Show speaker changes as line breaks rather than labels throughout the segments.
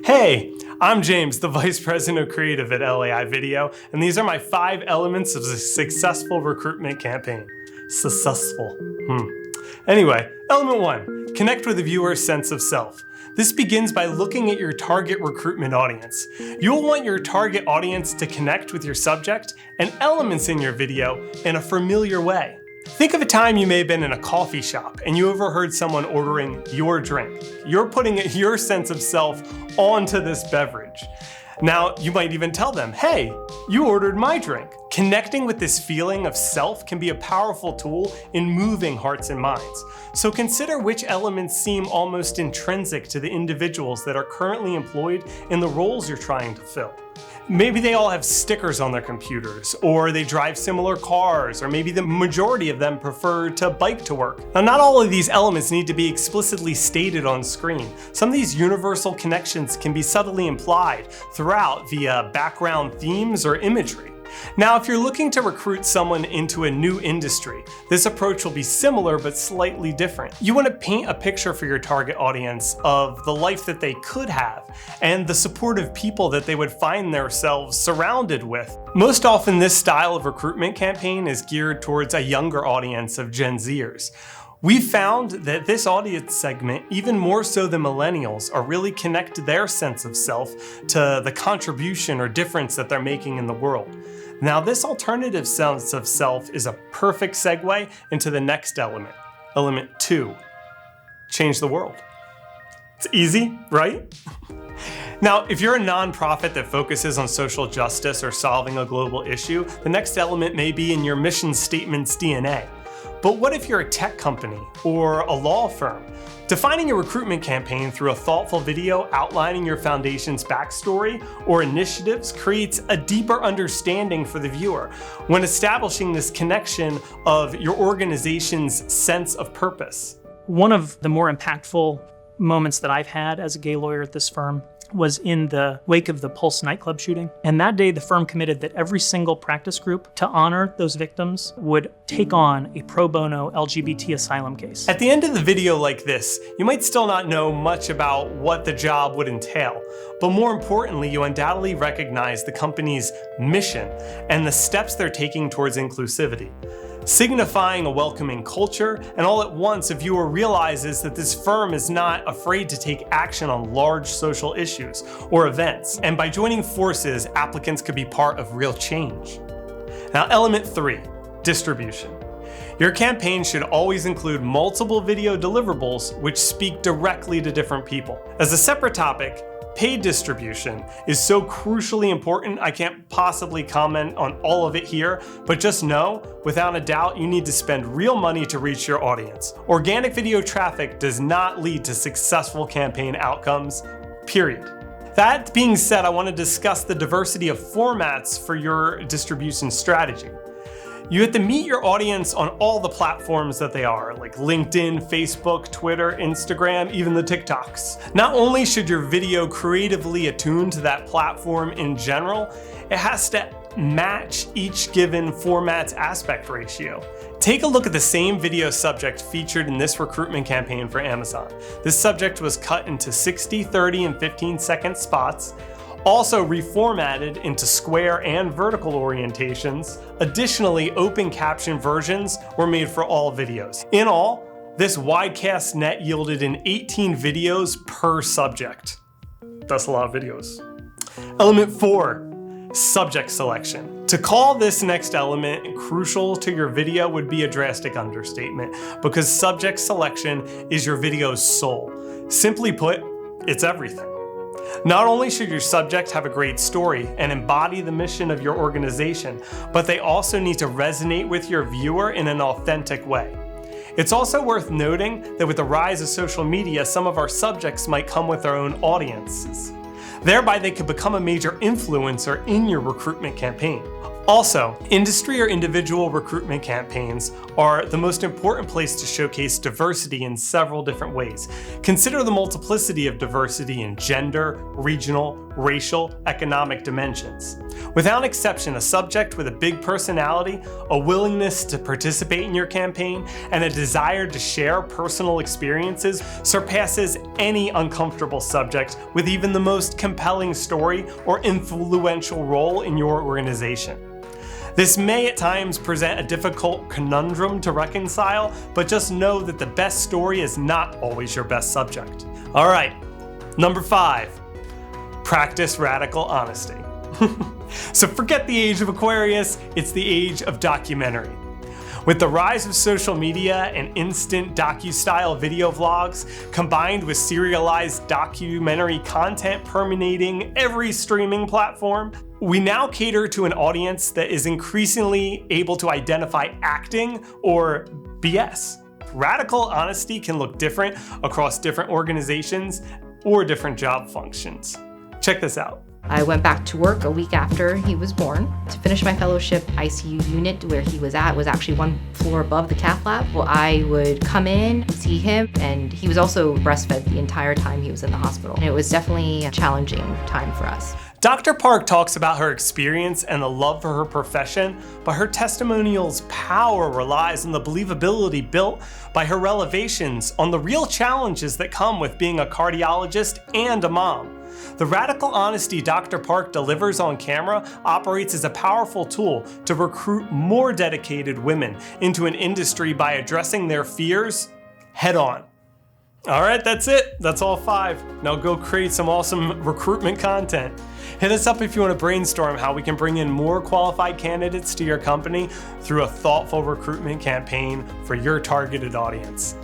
Hey, I'm James, the Vice President of Creative at LAI Video, and these are my 5 elements of a successful recruitment campaign. Successful. Anyway, element 1, connect with the viewer's sense of self. This begins by looking at your target recruitment audience. You'll want your target audience to connect with your subject and elements in your video in a familiar way. Think of a time you may have been in a coffee shop and you overheard someone ordering your drink. You're putting your sense of self onto this beverage. Now, you might even tell them, hey, you ordered my drink. Connecting with this feeling of self can be a powerful tool in moving hearts and minds. So consider which elements seem almost intrinsic to the individuals that are currently employed in the roles you're trying to fill. Maybe they all have stickers on their computers, or they drive similar cars, or maybe the majority of them prefer to bike to work. Now, not all of these elements need to be explicitly stated on screen. Some of these universal connections can be subtly implied throughout via background themes or imagery. Now, if you're looking to recruit someone into a new industry, this approach will be similar but slightly different. You want to paint a picture for your target audience of the life that they could have and the supportive people that they would find themselves surrounded with. Most often, this style of recruitment campaign is geared towards a younger audience of Gen Zers. We've found that this audience segment, even more so than millennials, are really connect their sense of self to the contribution or difference that they're making in the world. Now, this alternative sense of self is a perfect segue into the next element. Element 2, change the world. It's easy, right? Now, if you're a nonprofit that focuses on social justice or solving a global issue, the next element may be in your mission statement's DNA. But what if you're a tech company or a law firm? Defining a recruitment campaign through a thoughtful video outlining your foundation's backstory or initiatives creates a deeper understanding for the viewer when establishing this connection of your organization's sense of purpose.
One of the more impactful moments that I've had as a gay lawyer at this firm was in the wake of the Pulse nightclub shooting. And that day, the firm committed that every single practice group to honor those victims would take on a pro bono LGBT asylum case.
At the end of the video like this, you might still not know much about what the job would entail, but more importantly, you undoubtedly recognize the company's mission and the steps they're taking towards inclusivity, signifying a welcoming culture, and all at once a viewer realizes that this firm is not afraid to take action on large social issues or events, and by joining forces, applicants could be part of real change. Now, element 3, distribution. Your campaign should always include multiple video deliverables which speak directly to different people. As a separate topic, paid distribution is so crucially important, I can't possibly comment on all of it here, but just know, without a doubt, you need to spend real money to reach your audience. Organic video traffic does not lead to successful campaign outcomes, period. That being said, I want to discuss the diversity of formats for your distribution strategy. You have to meet your audience on all the platforms that they are, like LinkedIn, Facebook, Twitter, Instagram, even the TikToks. Not only should your video creatively attune to that platform in general, it has to match each given format's aspect ratio. Take a look at the same video subject featured in this recruitment campaign for Amazon. This subject was cut into 60, 30, and 15-second spots, also reformatted into square and vertical orientations. Additionally, open caption versions were made for all videos. In all, this widecast net yielded in 18 videos per subject. That's a lot of videos. Element 4, subject selection. To call this next element crucial to your video would be a drastic understatement, because subject selection is your video's soul. Simply put, it's everything. Not only should your subject have a great story and embody the mission of your organization, but they also need to resonate with your viewer in an authentic way. It's also worth noting that with the rise of social media, some of our subjects might come with their own audiences. Thereby, they could become a major influencer in your recruitment campaign. Also, industry or individual recruitment campaigns are the most important place to showcase diversity in several different ways. Consider the multiplicity of diversity in gender, regional, racial, economic dimensions. Without exception, a subject with a big personality, a willingness to participate in your campaign, and a desire to share personal experiences surpasses any uncomfortable subject with even the most compelling story or influential role in your organization. This may at times present a difficult conundrum to reconcile, but just know that the best story is not always your best subject. All right, number 5, practice radical honesty. So forget the age of Aquarius, it's the age of documentary. With the rise of social media and instant docu-style video vlogs, combined with serialized documentary content permeating every streaming platform, we now cater to an audience that is increasingly able to identify acting or BS. Radical honesty can look different across different organizations or different job functions. Check this out.
I went back to work a week after he was born to finish my fellowship. ICU unit where he was at was actually one floor above the cath lab. Well, I would come in, see him, and he was also breastfed the entire time he was in the hospital. And it was definitely a challenging time for us.
Dr. Park talks about her experience and the love for her profession, but her testimonial's power relies on the believability built by her revelations on the real challenges that come with being a cardiologist and a mom. The radical honesty Dr. Park delivers on camera operates as a powerful tool to recruit more dedicated women into an industry by addressing their fears head on. All right, that's it. That's all 5. Now go create some awesome recruitment content. Hit us up if you want to brainstorm how we can bring in more qualified candidates to your company through a thoughtful recruitment campaign for your targeted audience.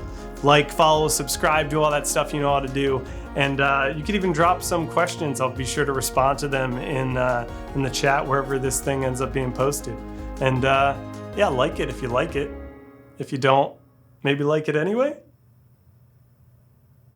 Like, follow, subscribe, do all that stuff you know how to do. And you could even drop some questions. I'll be sure to respond to them in the chat wherever this thing ends up being posted. And yeah, like it if you like it. If you don't, maybe like it anyway.